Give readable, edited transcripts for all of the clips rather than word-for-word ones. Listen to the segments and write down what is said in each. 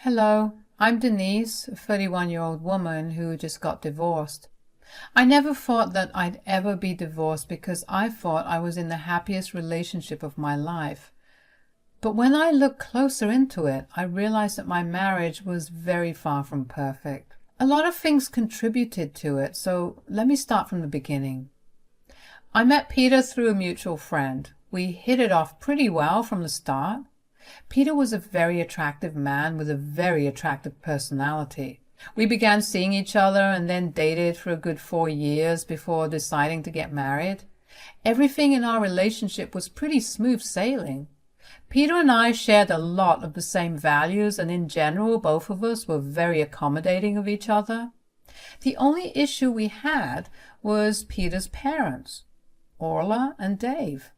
Hello, I'm Denise, a 31-year-old woman who just got divorced. I never thought that I'd ever be divorced because I thought I was in the happiest relationship of my life. But when I looked closer into it, I realized that my marriage was very far from perfect. A lot of things contributed to it, so let me start from the beginning. I met Peter through a mutual friend. We hit it off pretty well from the start. Peter was a very attractive man with a very attractive personality. We began seeing each other and then dated for a good 4 years before deciding to get married. Everything in our relationship was pretty smooth sailing. Peter and I shared a lot of the same values, and in general both of us were very accommodating of each other. The only issue we had was Peter's parents, Orla and Dave.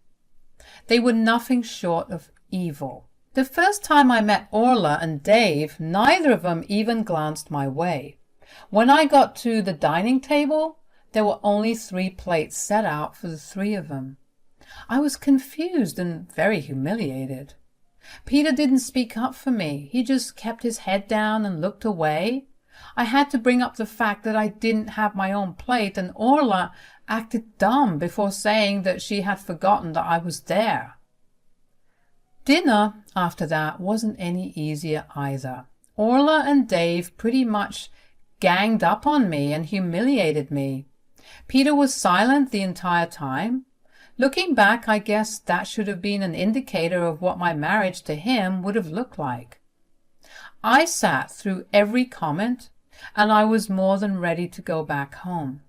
They were nothing short of evil. The first time I met Orla and Dave, neither of them even glanced my way. When I got to the dining table, there were only 3 plates set out for the 3 of them. I was confused and very humiliated. Peter didn't speak up for me. He just kept his head down and looked away. I had to bring up the fact that I didn't have my own plate, and Orla acted dumb before saying that she had forgotten that I was there. Dinner after that wasn't any easier either. Orla and Dave pretty much ganged up on me and humiliated me. Peter was silent the entire time. Looking back, I guess that should have been an indicator of what my marriage to him would have looked like. I sat through every comment, and I was more than ready to go back home.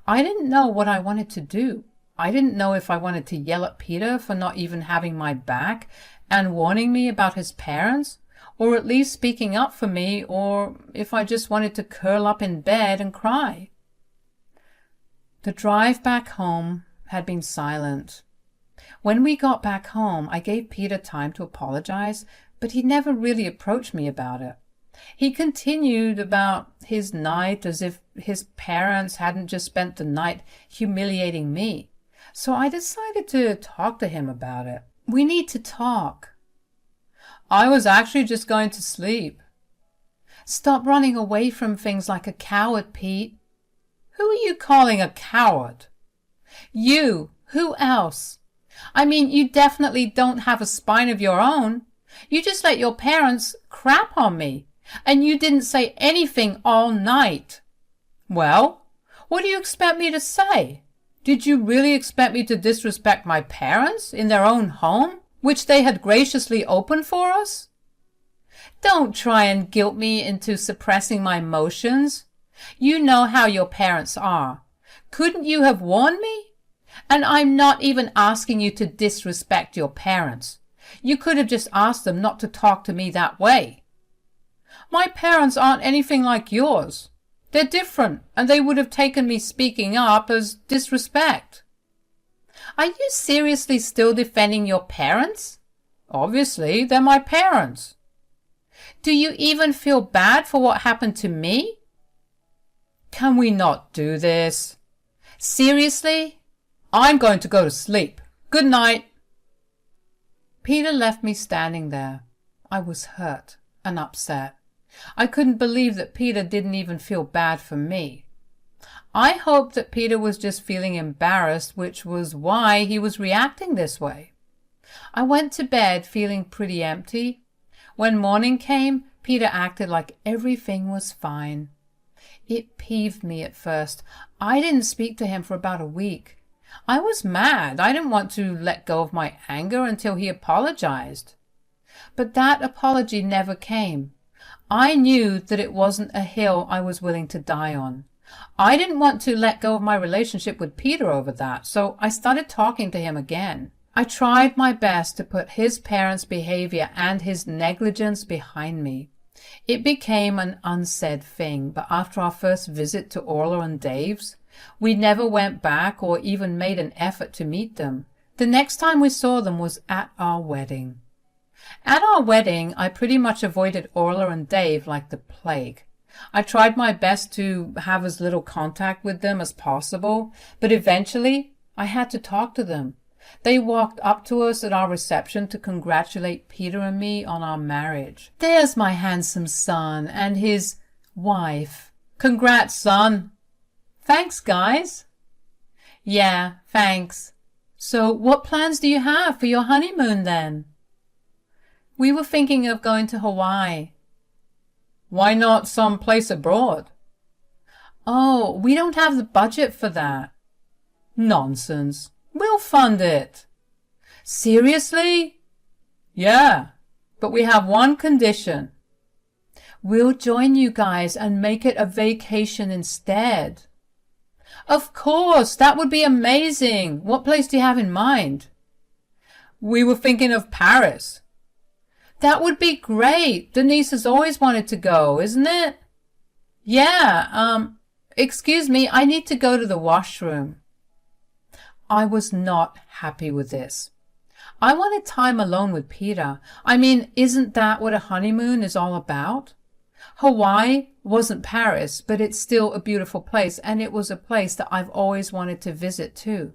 I didn't know what I wanted to do. I didn't know if I wanted to yell at Peter for not even having my back and warning me about his parents, or at least speaking up for me, or if I just wanted to curl up in bed and cry. The drive back home had been silent. When we got back home, I gave Peter time to apologize, but he never really approached me about it. He continued about his night as if his parents hadn't just spent the night humiliating me. So I decided to talk to him about it. We need to talk. I was actually just going to sleep. Stop running away from things like a coward, Pete. Who are you calling a coward? You. Who else? I mean, you definitely don't have a spine of your own. You just let your parents crap on me, and you didn't say anything all night. Well, what do you expect me to say? Did you really expect me to disrespect my parents in their own home, which they had graciously opened for us? Don't try and guilt me into suppressing my emotions. You know how your parents are. Couldn't you have warned me? And I'm not even asking you to disrespect your parents. You could have just asked them not to talk to me that way. My parents aren't anything like yours. They're different, and they would have taken me speaking up as disrespect. Are you seriously still defending your parents? Obviously, they're my parents. Do you even feel bad for what happened to me? Can we not do this? Seriously? I'm going to go to sleep. Good night. Peter left me standing there. I was hurt and upset. I couldn't believe that Peter didn't even feel bad for me. I hoped that Peter was just feeling embarrassed, which was why he was reacting this way. I went to bed feeling pretty empty. When morning came, Peter acted like everything was fine. It peeved me at first. I didn't speak to him for about a week. I was mad. I didn't want to let go of my anger until he apologized. But that apology never came. I knew that it wasn't a hill I was willing to die on. I didn't want to let go of my relationship with Peter over that, so I started talking to him again. I tried my best to put his parents' behavior and his negligence behind me. It became an unsaid thing, but after our first visit to Orla and Dave's, we never went back or even made an effort to meet them. The next time we saw them was at our wedding. At our wedding, I pretty much avoided Orla and Dave like the plague. I tried my best to have as little contact with them as possible, but eventually I had to talk to them. They walked up to us at our reception to congratulate Peter and me on our marriage. There's my handsome son and his wife. Congrats, son. Thanks, guys. Yeah, thanks. So what plans do you have for your honeymoon then? We were thinking of going to Hawaii. Why not some place abroad? Oh, we don't have the budget for that. Nonsense. We'll fund it. Seriously? Yeah, but we have one condition. We'll join you guys and make it a vacation instead. Of course, that would be amazing. What place do you have in mind? We were thinking of Paris. That would be great. Denise has always wanted to go, isn't it? Yeah, excuse me, I need to go to the washroom. I was not happy with this. I wanted time alone with Peter. I mean, isn't that what a honeymoon is all about? Hawaii wasn't Paris, but it's still a beautiful place, and it was a place that I've always wanted to visit too.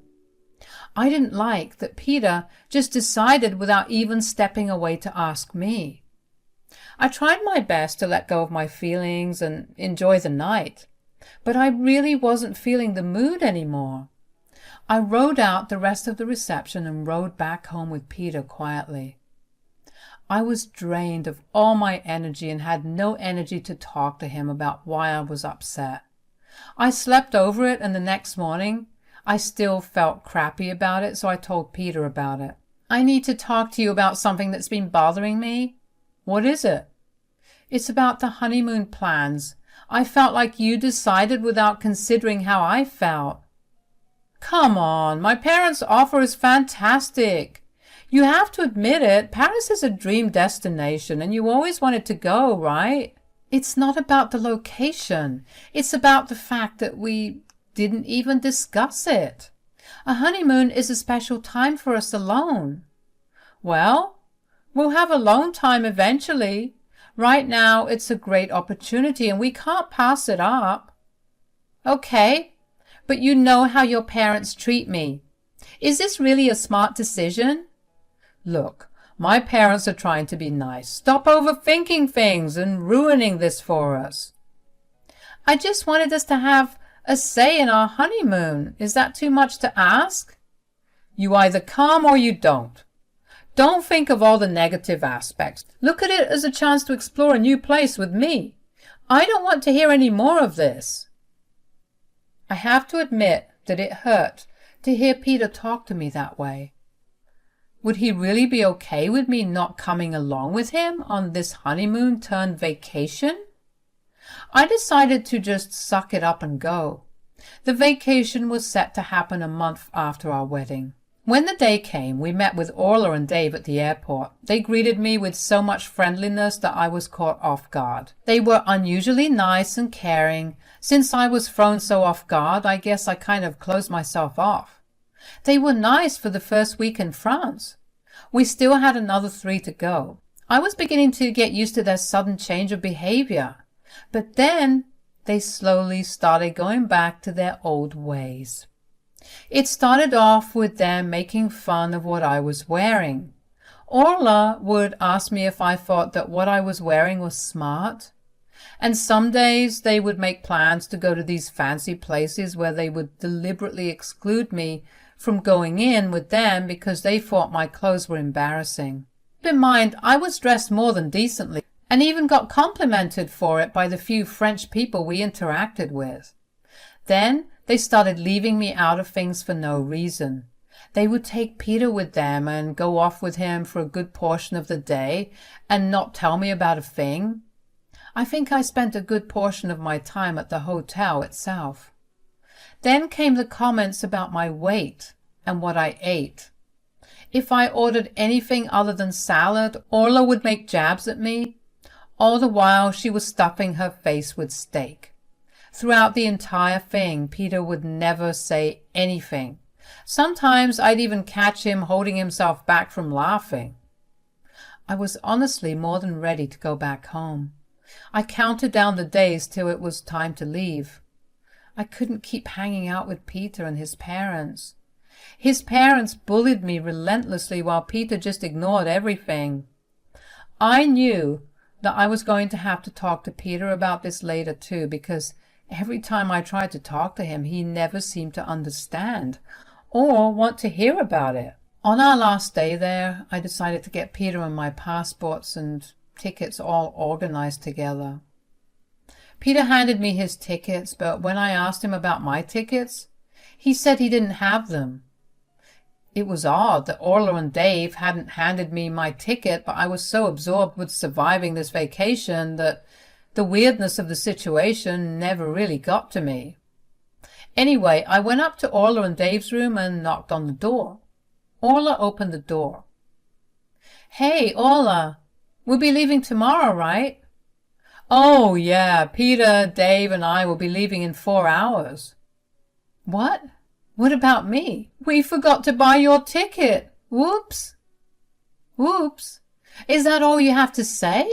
I didn't like that Peter just decided without even stepping away to ask me. I tried my best to let go of my feelings and enjoy the night, but I really wasn't feeling the mood anymore. I rode out the rest of the reception and rode back home with Peter quietly. I was drained of all my energy and had no energy to talk to him about why I was upset. I slept over it, and the next morning I still felt crappy about it, so I told Peter about it. I need to talk to you about something that's been bothering me. What is it? It's about the honeymoon plans. I felt like you decided without considering how I felt. Come on, my parents' offer is fantastic. You have to admit it, Paris is a dream destination and you always wanted to go, right? It's not about the location. It's about the fact that we didn't even discuss it. A honeymoon is a special time for us alone. Well, we'll have alone time eventually. Right now, it's a great opportunity and we can't pass it up. Okay, but you know how your parents treat me. Is this really a smart decision? Look, my parents are trying to be nice. Stop overthinking things and ruining this for us. I just wanted us to have a say in our honeymoon. Is that too much to ask? You either come or you don't. Don't think of all the negative aspects. Look at it as a chance to explore a new place with me. I don't want to hear any more of this. I have to admit that it hurt to hear Peter talk to me that way. Would he really be okay with me not coming along with him on this honeymoon turned vacation? I decided to just suck it up and go. The vacation was set to happen a month after our wedding. When the day came, we met with Orla and Dave at the airport. They greeted me with so much friendliness that I was caught off guard. They were unusually nice and caring. Since I was thrown so off guard, I guess I kind of closed myself off. They were nice for the first week in France. We still had another 3 to go. I was beginning to get used to their sudden change of behavior. But then they slowly started going back to their old ways. It started off with them making fun of what I was wearing. Orla would ask me if I thought that what I was wearing was smart. And some days they would make plans to go to these fancy places where they would deliberately exclude me from going in with them because they thought my clothes were embarrassing. Keep in mind, I was dressed more than decently and even got complimented for it by the few French people we interacted with. Then they started leaving me out of things for no reason. They would take Peter with them and go off with him for a good portion of the day and not tell me about a thing. I think I spent a good portion of my time at the hotel itself. Then came the comments about my weight and what I ate. If I ordered anything other than salad, Orla would make jabs at me. All the while she was stuffing her face with steak. Throughout the entire thing, Peter would never say anything. Sometimes I'd even catch him holding himself back from laughing. I was honestly more than ready to go back home. I counted down the days till it was time to leave. I couldn't keep hanging out with Peter and his parents. His parents bullied me relentlessly while Peter just ignored everything. I knew that I was going to have to talk to Peter about this later too, because every time I tried to talk to him, he never seemed to understand or want to hear about it. On our last day there, I decided to get Peter and my passports and tickets all organized together. Peter handed me his tickets, but when I asked him about my tickets, he said he didn't have them. It was odd that Orla and Dave hadn't handed me my ticket, but I was so absorbed with surviving this vacation that the weirdness of the situation never really got to me. Anyway, I went up to Orla and Dave's room and knocked on the door. Orla opened the door. "Hey, Orla, we'll be leaving tomorrow, right?" "Oh, yeah, Peter, Dave, and I will be leaving in 4 hours." "What? What about me?" "We forgot to buy your ticket. Whoops." "Whoops? Is that all you have to say?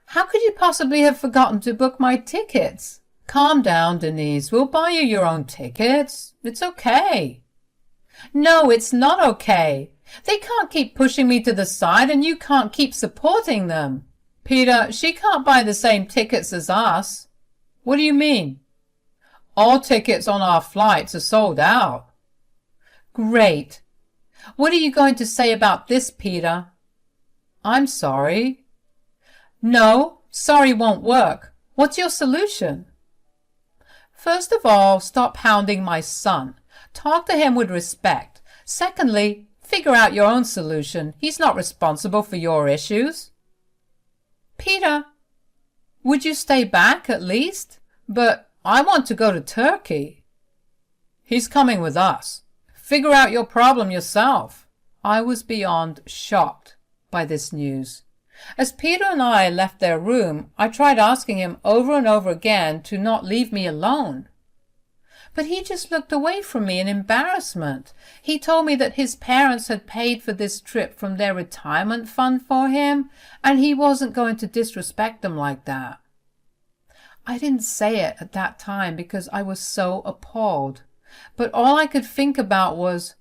How could you possibly have forgotten to book my tickets?" "Calm down, Denise. We'll buy you your own tickets. It's okay." "No, it's not okay. They can't keep pushing me to the side and you can't keep supporting them." "Peter, she can't buy the same tickets as us." "What do you mean?" "All tickets on our flights are sold out." "Great. What are you going to say about this, Peter?" "I'm sorry." "No, sorry won't work. What's your solution?" "First of all, stop hounding my son. Talk to him with respect. Secondly, figure out your own solution. He's not responsible for your issues." "Peter, would you stay back at least?" "But I want to go to Turkey." "He's coming with us. Figure out your problem yourself." I was beyond shocked by this news. As Peter and I left their room, I tried asking him over and over again to not leave me alone. But he just looked away from me in embarrassment. He told me that his parents had paid for this trip from their retirement fund for him, and he wasn't going to disrespect them like that. I didn't say it at that time because I was so appalled. But all I could think about was,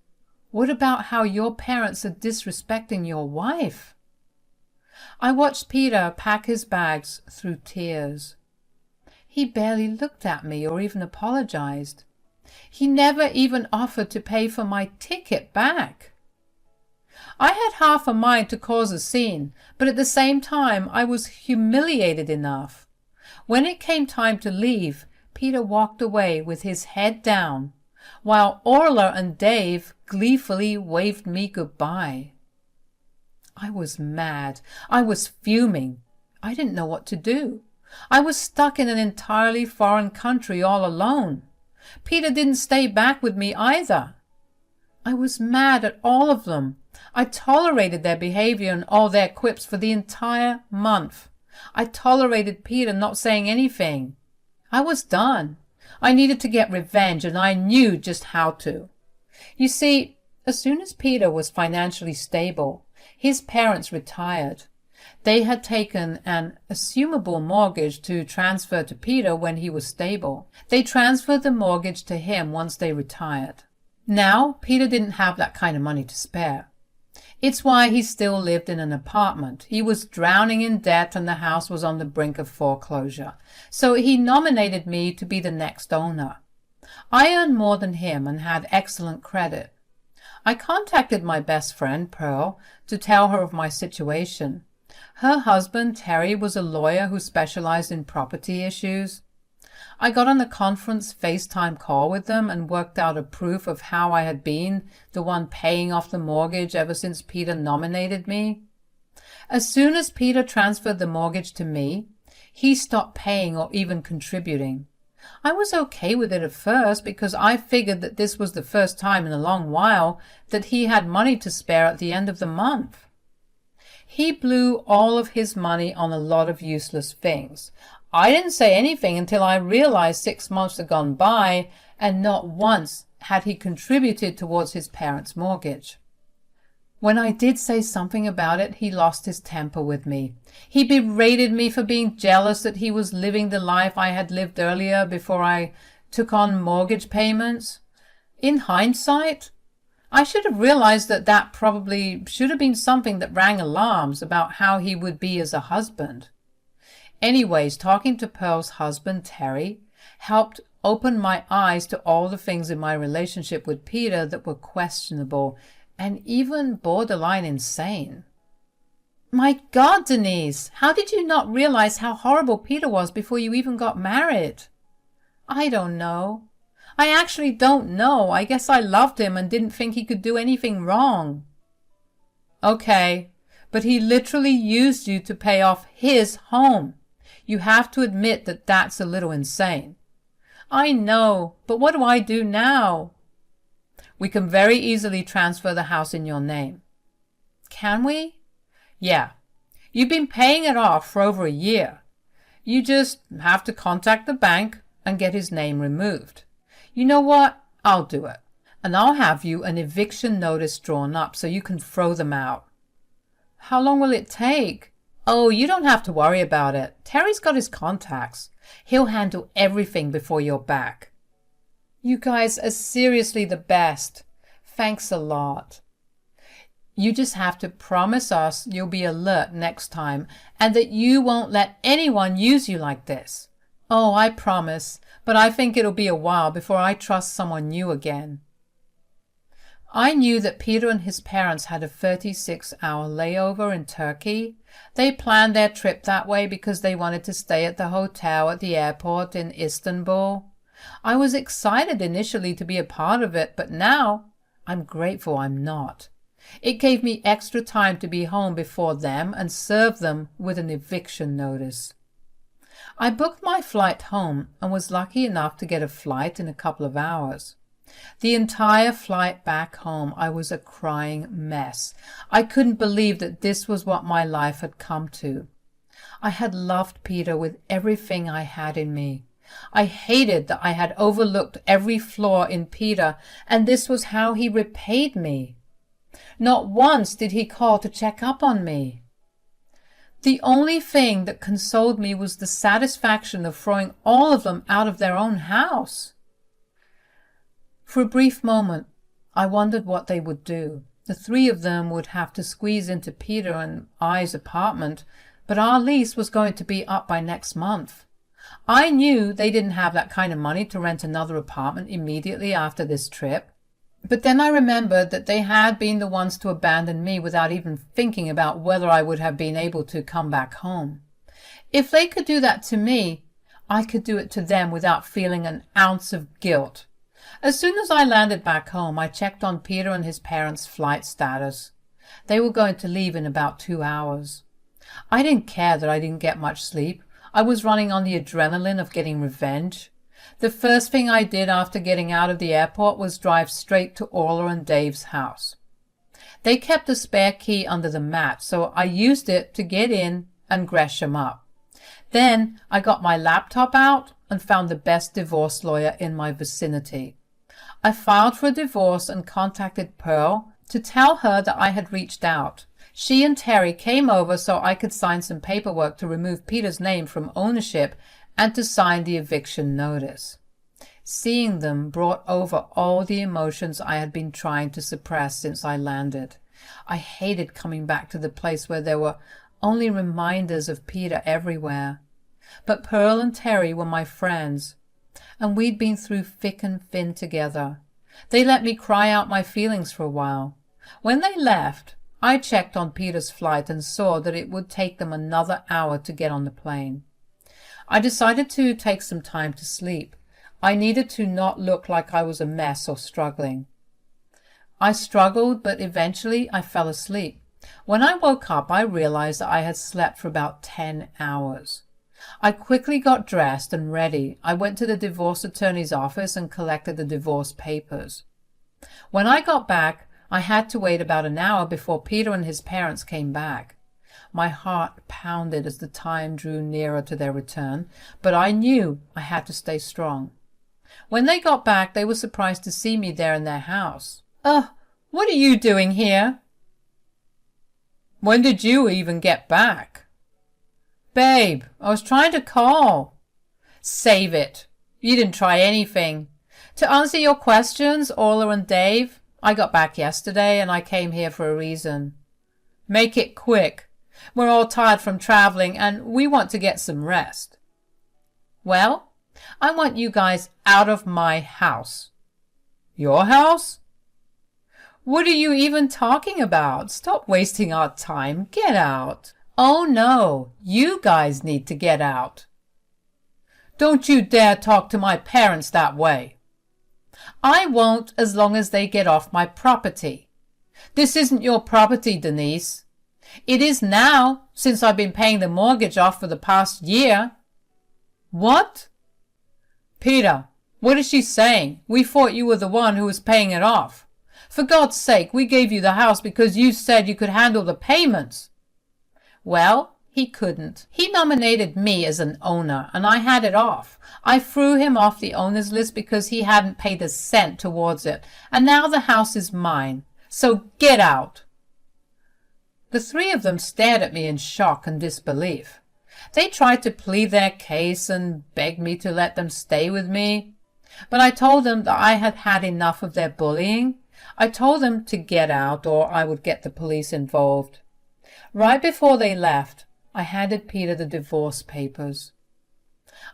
what about how your parents are disrespecting your wife? I watched Peter pack his bags through tears. He barely looked at me or even apologized. He never even offered to pay for my ticket back. I had half a mind to cause a scene, but at the same time I was humiliated enough. When it came time to leave, Peter walked away with his head down, while Orla and Dave gleefully waved me goodbye. I was mad. I was fuming. I didn't know what to do. I was stuck in an entirely foreign country all alone. Peter didn't stay back with me either. I was mad at all of them. I tolerated their behavior and all their quips for the entire month. I tolerated Peter not saying anything. I was done. I needed to get revenge, and I knew just how to. You see, as soon as Peter was financially stable, his parents retired. They had taken an assumable mortgage to transfer to Peter when he was stable. They transferred the mortgage to him once they retired. Now, Peter didn't have that kind of money to spare. It's why he still lived in an apartment. He was drowning in debt and the house was on the brink of foreclosure. So he nominated me to be the next owner. I earned more than him and had excellent credit. I contacted my best friend, Pearl, to tell her of my situation. Her husband, Terry, was a lawyer who specialized in property issues. I got on a conference FaceTime call with them and worked out a proof of how I had been the one paying off the mortgage ever since Peter nominated me. As soon as Peter transferred the mortgage to me, he stopped paying or even contributing. I was okay with it at first because I figured that this was the first time in a long while that he had money to spare at the end of the month. He blew all of his money on a lot of useless things. I didn't say anything until I realized 6 months had gone by and not once had he contributed towards his parents' mortgage. When I did say something about it, he lost his temper with me. He berated me for being jealous that he was living the life I had lived earlier before I took on mortgage payments. In hindsight, I should have realized that that probably should have been something that rang alarms about how he would be as a husband. Anyways, talking to Pearl's husband, Terry, helped open my eyes to all the things in my relationship with Peter that were questionable and even borderline insane. My God, Denise, how did you not realize how horrible Peter was before you even got married? I don't know. I actually don't know. I guess I loved him and didn't think he could do anything wrong. Okay, but he literally used you to pay off his home. You have to admit that that's a little insane. I know, but what do I do now? We can very easily transfer the house in your name. Can we? Yeah. You've been paying it off for over a year. You just have to contact the bank and get his name removed. You know what? I'll do it. And I'll have you an eviction notice drawn up so you can throw them out. How long will it take? Oh, you don't have to worry about it. Terry's got his contacts. He'll handle everything before you're back. You guys are seriously the best. Thanks a lot. You just have to promise us you'll be alert next time and that you won't let anyone use you like this. Oh, I promise, but I think it'll be a while before I trust someone new again. I knew that Peter and his parents had a 36-hour layover in Turkey. They planned their trip that way because they wanted to stay at the hotel at the airport in Istanbul. I was excited initially to be a part of it, but now I'm grateful I'm not. It gave me extra time to be home before them and serve them with an eviction notice. I booked my flight home and was lucky enough to get a flight in a couple of hours. The entire flight back home, I was a crying mess. I couldn't believe that this was what my life had come to. I had loved Peter with everything I had in me. I hated that I had overlooked every flaw in Peter, and this was how he repaid me. Not once did he call to check up on me. The only thing that consoled me was the satisfaction of throwing all of them out of their own house. For a brief moment, I wondered what they would do. The three of them would have to squeeze into Peter and I's apartment, but our lease was going to be up by next month. I knew they didn't have that kind of money to rent another apartment immediately after this trip. But then I remembered that they had been the ones to abandon me without even thinking about whether I would have been able to come back home. If they could do that to me, I could do it to them without feeling an ounce of guilt. As soon as I landed back home, I checked on Peter and his parents' flight status. They were going to leave in about 2 hours. I didn't care that I didn't get much sleep. I was running on the adrenaline of getting revenge. The first thing I did after getting out of the airport was drive straight to Orla and Dave's house. They kept a spare key under the mat, so I used it to get in and Gresham up. Then I got my laptop out and found the best divorce lawyer in my vicinity. I filed for a divorce and contacted Pearl to tell her that I had reached out. She and Terry came over so I could sign some paperwork to remove Peter's name from ownership and to sign the eviction notice. Seeing them brought over all the emotions I had been trying to suppress since I landed. I hated coming back to the place where there were only reminders of Peter everywhere. But Pearl and Terry were my friends, and we'd been through thick and thin together. They let me cry out my feelings for a while. When they left, I checked on Peter's flight and saw that it would take them another hour to get on the plane. I decided to take some time to sleep. I needed to not look like I was a mess or struggling. I struggled, but eventually I fell asleep. When I woke up, I realized that I had slept for about 10 hours. I quickly got dressed and ready. I went to the divorce attorney's office and collected the divorce papers. When I got back, I had to wait about an hour before Peter and his parents came back. My heart pounded as the time drew nearer to their return, but I knew I had to stay strong. When they got back, they were surprised to see me there in their house. What are you doing here? When did you even get back? Babe, I was trying to call. Save it. You didn't try anything. To answer your questions, Orla and Dave, I got back yesterday and I came here for a reason. Make it quick. We're all tired from traveling and we want to get some rest. Well, I want you guys out of my house. Your house? What are you even talking about? Stop wasting our time. Get out. Oh no, you guys need to get out. Don't you dare talk to my parents that way. I won't as long as they get off my property. This isn't your property, Denise. It is now, since I've been paying the mortgage off for the past year. What? Peter, what is she saying? We thought you were the one who was paying it off. For God's sake, we gave you the house because you said you could handle the payments. Well, he couldn't. He nominated me as an owner, and I had it off. I threw him off the owner's list because he hadn't paid a cent towards it, and now the house is mine. So get out. The three of them stared at me in shock and disbelief. They tried to plead their case and begged me to let them stay with me, but I told them that I had had enough of their bullying. I told them to get out or I would get the police involved. Right before they left, I handed Peter the divorce papers.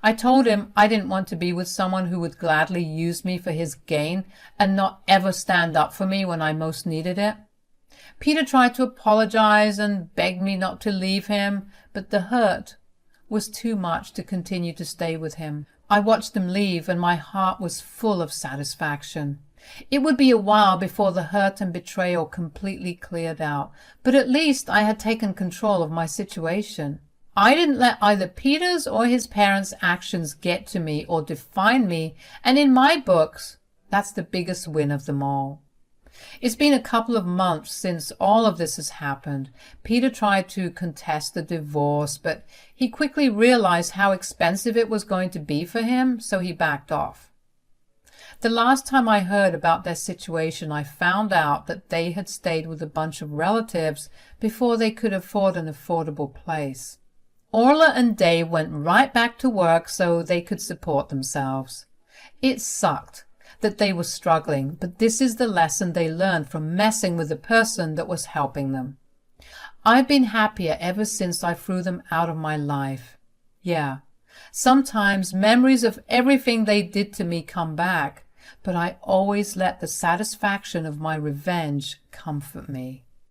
I told him I didn't want to be with someone who would gladly use me for his gain and not ever stand up for me when I most needed it. Peter tried to apologize and begged me not to leave him, but the hurt was too much to continue to stay with him. I watched them leave and my heart was full of satisfaction. It would be a while before the hurt and betrayal completely cleared out, but at least I had taken control of my situation. I didn't let either Peter's or his parents' actions get to me or define me, and in my books, that's the biggest win of them all. It's been a couple of months since all of this has happened. Peter tried to contest the divorce, but he quickly realized how expensive it was going to be for him, so he backed off. The last time I heard about their situation, I found out that they had stayed with a bunch of relatives before they could afford an affordable place. Orla and Dave went right back to work so they could support themselves. It sucked that they were struggling, but this is the lesson they learned from messing with the person that was helping them. I've been happier ever since I threw them out of my life. Yeah, sometimes memories of everything they did to me come back, but I always let the satisfaction of my revenge comfort me.